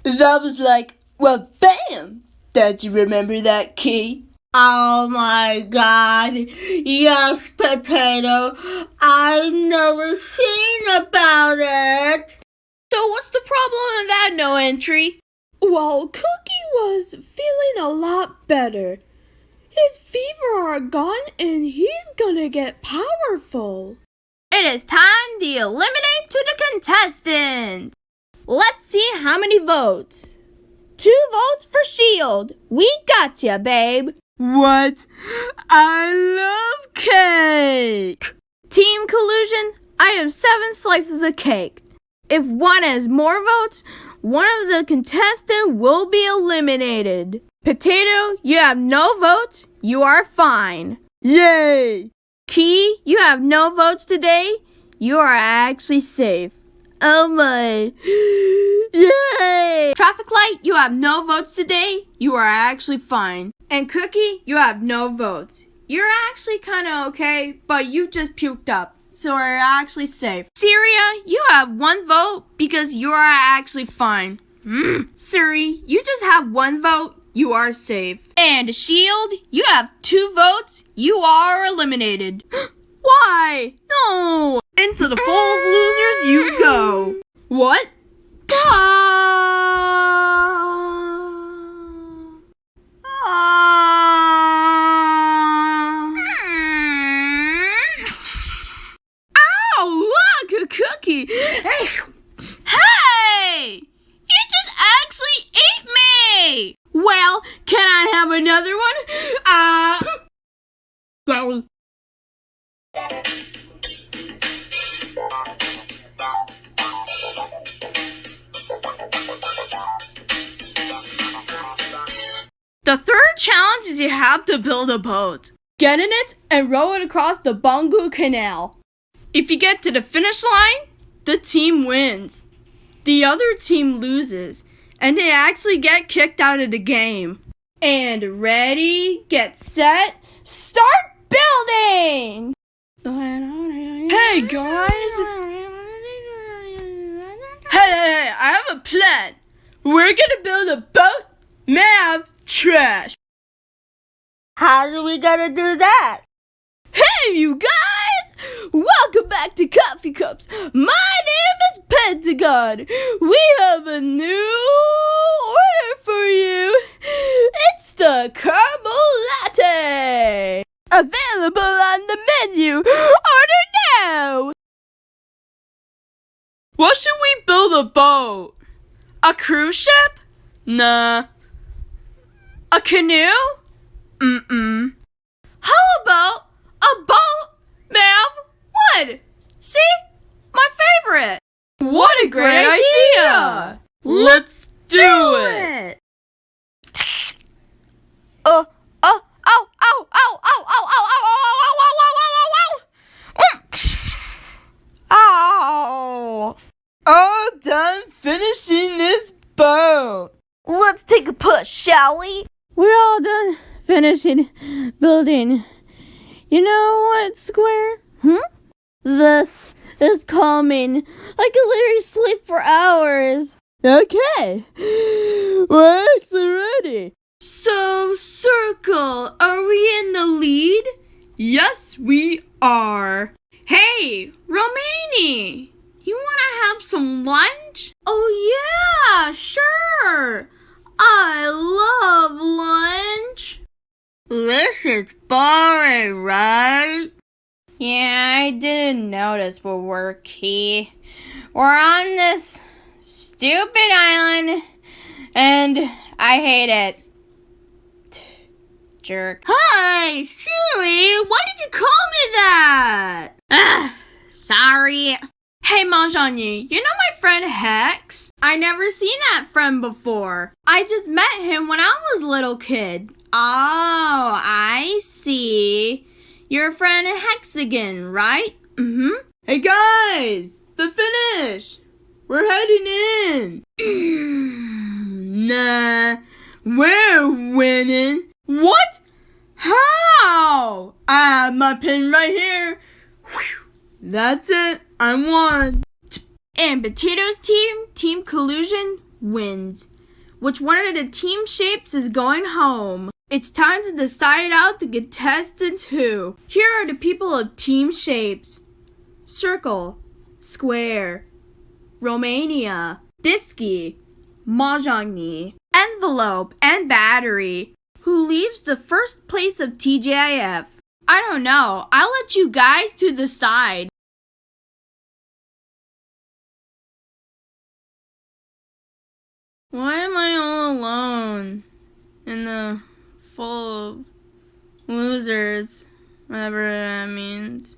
That was like, well, bam! Don't you remember that, Key? Oh my god, yes, Potato. I never seen about it. So what's the problem in that no entry? Well, Cookie was feeling a lot better. His fever are gone and he's gonna get powerful. It is time to eliminate to the contestants. Let's see how many votes. 2 votes for Shield. We gotcha, babe. What? I love cake! Team Collusion, I have 7 slices of cake. If one has more votes, one of the contestants will be eliminated. Potato, you have no votes. You are fine. Yay! Key, you have no votes today. You are actually safe. Oh my. Yay! Traffic Light, you have no votes today. You are actually fine. And Cookie, you have no votes. You're actually kind of okay, but you just puked up. So we're actually safe. Syria, you have 1 vote because you are actually fine. Suri, you just have 1 vote. You are safe. And Shield, you have 2 votes. You are eliminated. Why? No! Into the full of losers you go. What? Ow, look, a cookie. Hey! You just actually ate me! Well, can I have another one? Sorry. The third challenge is you have to build a boat. Get in it and row it across the Bangu Canal. If you get to the finish line, the team wins. The other team loses, and they actually get kicked out of the game. And ready, get set, start building! Hey guys! Hey, I have a plan. We're gonna build a boat made of trash. How do we gonna do that? Hey, you guys! Welcome back to Coffee Cups. My name is Pentagon. We have a new order for you. It's the caramel latte. Available on the menu. Order now. What should we build a boat? A cruise ship? Nah. A canoe? How about a boat made of wood? See? My favorite. What a great idea! Let's do it! Ow! All done finishing this boat. Let's take a push, shall we? We're all done finishing building. You know what, Square? This is calming. I could literally sleep for hours. Okay, we're actually ready. So, Circle, are we in the lead? Yes, we are. Hey, Romani, you want to have some lunch? Oh, yeah, sure. I love lunch. This is boring, right? Yeah, I didn't notice what we're key. We're on this stupid island, and I hate it. Jerk. Hi, Siri, why did you call me that? Sorry. Hey, Mahjong, you know my friend Hex? I never seen that friend before. I just met him when I was a little kid. Oh, I see. Your friend Hexagon, right? Hey guys, the finish. We're heading in. Nah, we're winning. What? How? I have my pin right here. Whew. That's it. I won. And Potato's team, Team Collusion, wins. Which one of the team shapes is going home? It's time to decide out the contestants who. Here are the people of team shapes. Circle, square, Romania, disky, mahjong, envelope, and battery. Who leaves the first place of TGIF? I don't know. I'll let you guys to decide. Why am I all alone in the full of losers, whatever that means?